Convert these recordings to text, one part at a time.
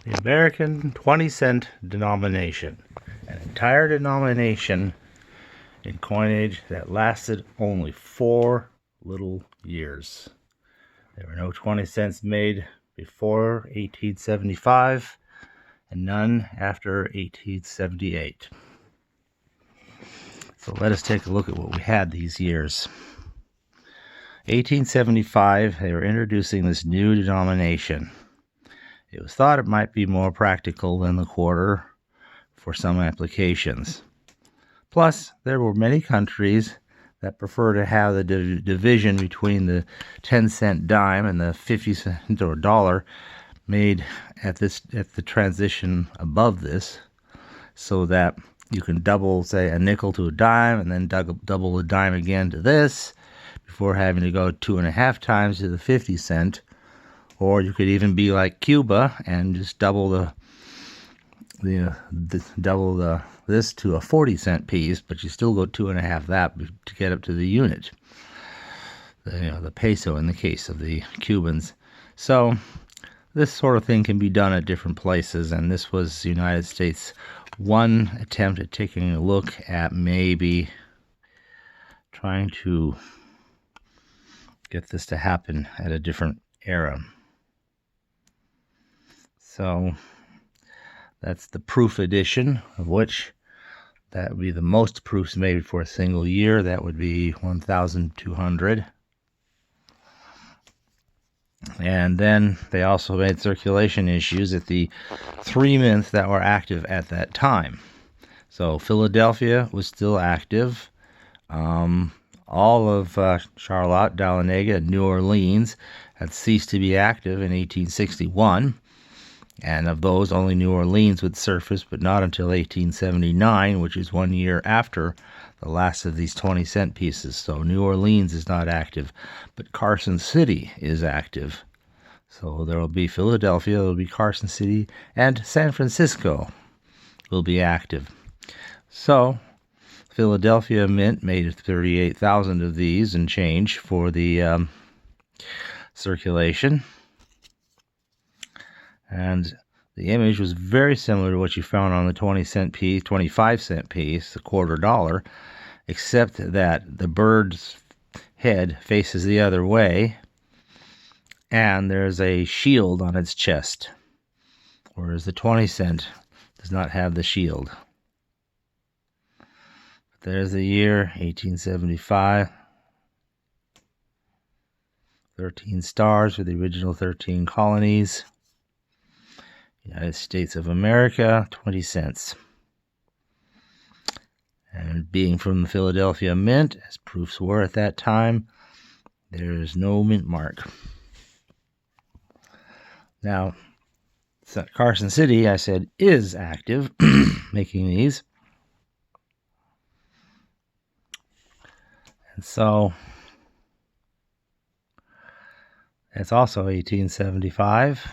The American 20-cent denomination. An entire denomination in coinage that lasted only 4 little years. There were no 20 cents made before 1875 and none after 1878. So let us take a look at what we had these years. 1875, they were introducing this new denomination. It was thought it might be more practical than the quarter for some applications. Plus, there were many countries that prefer to have the division between the 10-cent dime and the 50 cent or dollar made at the transition above this, so that you can double, say, a nickel to a dime, and then double a dime again to this, before having to go 2.5 times to the 50 cent. Or you could even be like Cuba and just double this to a 40-cent piece, but you still go 2.5 that to get up to the unit. The peso in the case of the Cubans. So this sort of thing can be done at different places, and this was the United States' one attempt at taking a look at maybe trying to get this to happen at a different era. So that's the proof edition, of which that would be the most proofs made for a single year. That would be 1,200. And then they also made circulation issues at the 3 mints that were active at that time. So Philadelphia was still active. All of Charlotte, Dahlonega, and New Orleans had ceased to be active in 1861. And of those, only New Orleans would surface, but not until 1879, which is 1 year after the last of these 20-cent pieces. So New Orleans is not active, but Carson City is active. So there will be Philadelphia, there will be Carson City, and San Francisco will be active. So Philadelphia Mint made 38,000 of these and change for the circulation. And the image was very similar to what you found on the 20-cent piece, 25-cent piece, the $quarter, except that the bird's head faces the other way, and there's a shield on its chest, whereas the 20-cent does not have the shield. But there's the year, 1875. 13 stars for the original 13 colonies. United States of America, 20 cents. And being from the Philadelphia Mint, as proofs were at that time, there is no mint mark. Now, Carson City, I said, is active, making these. And so, that's also 1875.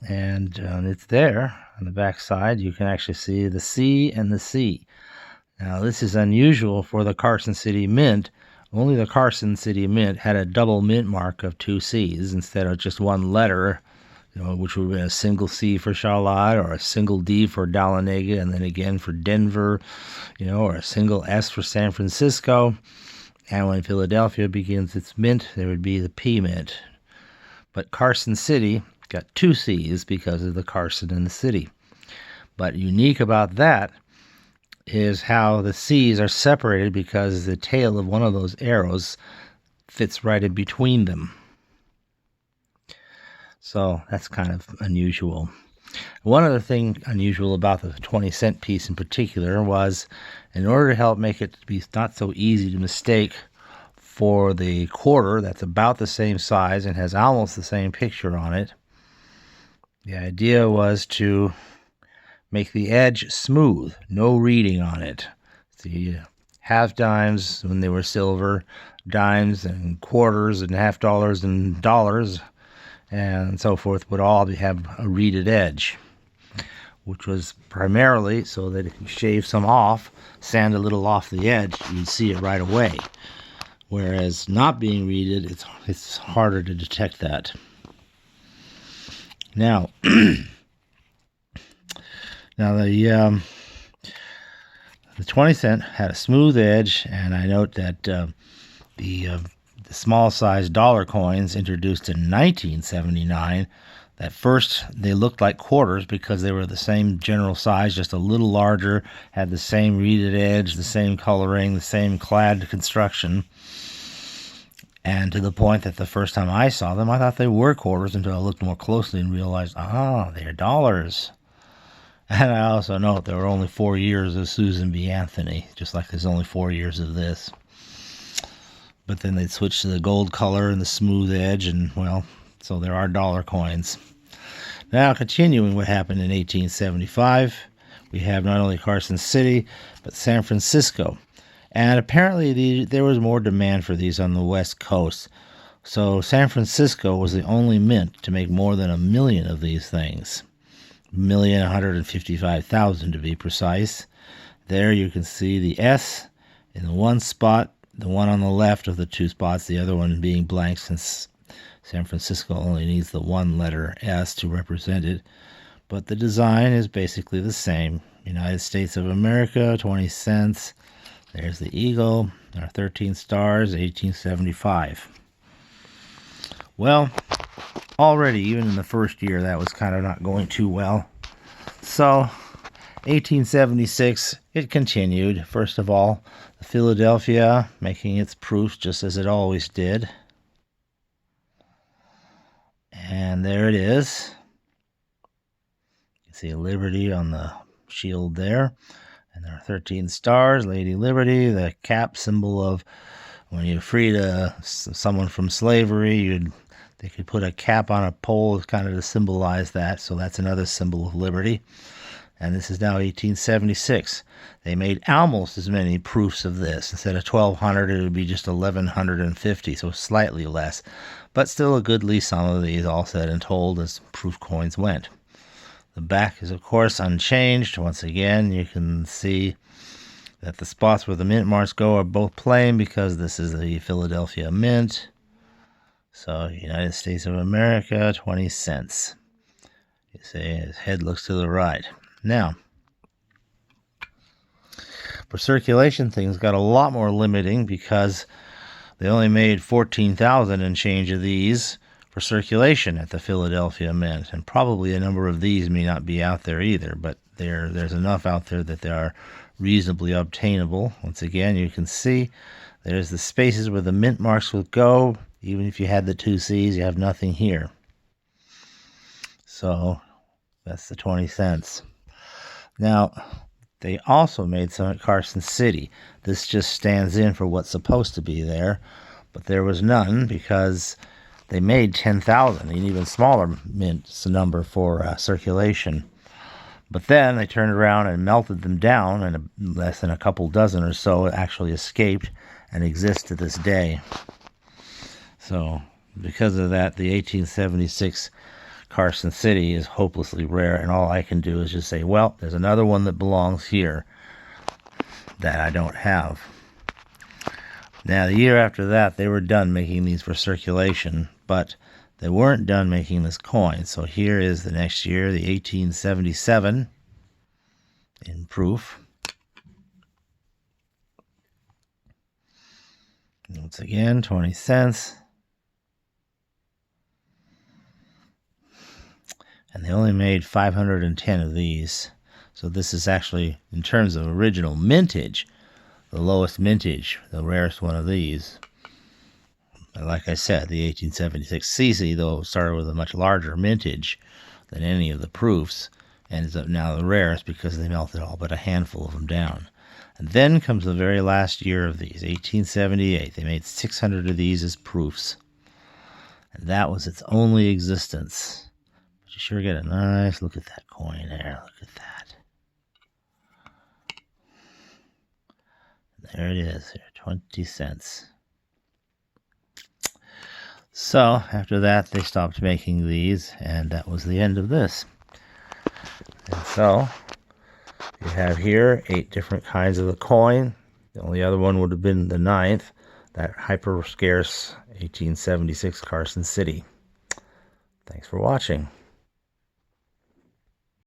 And it's there on the back side. You can actually see the C and the C. Now, this is unusual for the Carson City Mint. Only the Carson City Mint had a double mint mark of 2 C's instead of just one letter, which would be a single C for Charlotte or a single D for Dahlonega and then again for Denver, or a single S for San Francisco. And when Philadelphia begins its mint, there would be the P Mint. But Carson City got 2 C's because of the Carson and the city. But unique about that is how the C's are separated because the tail of one of those arrows fits right in between them. So that's kind of unusual. One other thing unusual about the 20-cent piece in particular was, in order to help make it be not so easy to mistake for the quarter that's about the same size and has almost the same picture on it, the idea was to make the edge smooth, no reading on it. The half dimes, when they were silver, dimes and quarters and half dollars and dollars and so forth would all have a reeded edge, which was primarily so that if you shave some off, sand a little off the edge, you'd see it right away. Whereas not being reeded, it's harder to detect that. Now, now the 20 cent had a smooth edge, and I note that the small size dollar coins introduced in 1979, at first they looked like quarters because they were the same general size, just a little larger, had the same reeded edge, the same coloring, the same clad construction. And to the point that the first time I saw them, I thought they were quarters until I looked more closely and realized, they're dollars. And I also note there were only 4 years of Susan B. Anthony, just like there's only 4 years of this. But then they'd switch to the gold color and the smooth edge, and, well, so there are dollar coins. Now, continuing what happened in 1875, we have not only Carson City, but San Francisco. And apparently there was more demand for these on the West Coast. So San Francisco was the only mint to make more than 1 million of these things. 1,155,000 to be precise. There you can see the S in the one spot, the one on the left of the two spots, the other one being blank since San Francisco only needs the one letter S to represent it. But the design is basically the same. United States of America, 20 cents. There's the eagle, our 13 stars, 1875. Well, already, even in the first year, that was kind of not going too well. So, 1876, it continued. First of all, Philadelphia making its proofs just as it always did. And there it is. You can see Liberty on the shield there. And there are 13 stars, Lady Liberty, the cap symbol of when you freed someone from slavery, they could put a cap on a pole kind of to symbolize that. So that's another symbol of liberty. And this is now 1876. They made almost as many proofs of this. Instead of 1,200, it would be just 1,150, so slightly less. But still a goodly sum of these, all said and told, as proof coins went. The back is, of course, unchanged. Once again, you can see that the spots where the mint marks go are both plain because this is the Philadelphia Mint. So, United States of America, 20 cents. You see, his head looks to the right. Now, for circulation, things got a lot more limiting because they only made 14,000 and change of these for circulation at the Philadelphia Mint. And probably a number of these may not be out there either, but there's enough out there that they are reasonably obtainable. Once again, you can see there's the spaces where the mint marks will go. Even if you had the 2 C's, you have nothing here. So that's the 20 cents. Now, they also made some at Carson City. This just stands in for what's supposed to be there, but there was none because they made 10,000, an even smaller mint number for circulation. But then they turned around and melted them down, and less than a couple dozen or so actually escaped and exist to this day. So, because of that, the 1876 Carson City is hopelessly rare, and all I can do is just say, well, there's another one that belongs here that I don't have. Now, the year after that, they were done making these for circulation, but they weren't done making this coin. So here is the next year, the 1877 in proof. Once again, 20 cents. And they only made 510 of these. So this is actually, in terms of original mintage, the lowest mintage, the rarest one of these. And like I said, the 1876 CC, though, started with a much larger mintage than any of the proofs, and is now the rarest because they melted all but a handful of them down. And then comes the very last year of these, 1878. They made 600 of these as proofs. And that was its only existence. But you sure get a nice look at that coin there. Look at that. There it is, 20 cents. So, after that, they stopped making these, and that was the end of this. And so, you have here 8 different kinds of the coin. The only other one would have been the 9th, that hyper-scarce 1876 Carson City. Thanks for watching.